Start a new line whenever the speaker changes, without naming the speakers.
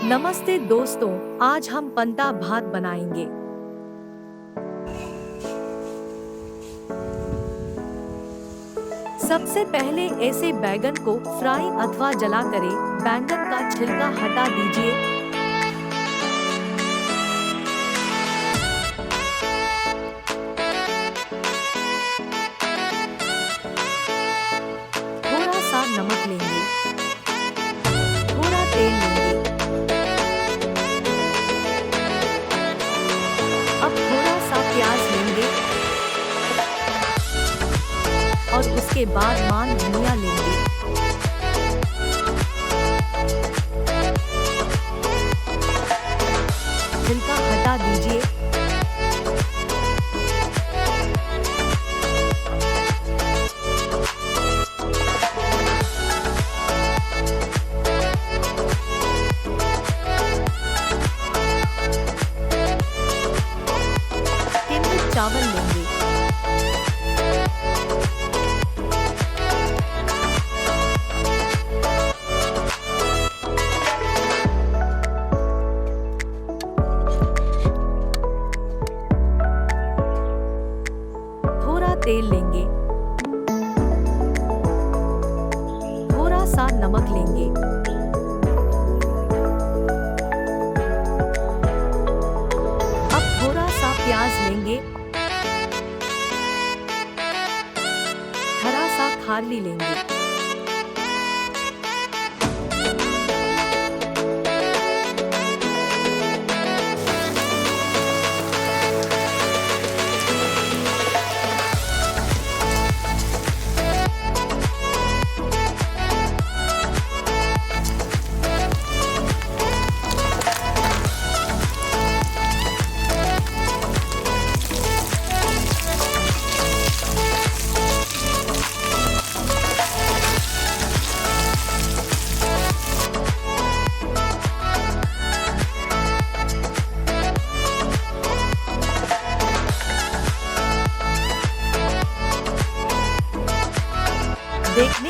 नमस्ते दोस्तों, आज हम पन्ता भात बनाएंगे। सबसे पहले ऐसे बैगन को फ्राई अथवा जला करें। बैंगन का छिलका हटा दीजिए। थोड़ा सा नमक लेंगे, थोड़ा तेल लेंगे। अब थोड़ा सा प्याज लेंगे और उसके बाद मान धनिया लेंगे। छिलका हटा दीजिए। चावल लेंगे, थोड़ा तेल लेंगे, थोड़ा सा नमक लेंगे, अब थोड़ा सा प्याज लेंगे, हरा सा खारली लेंगे। देखने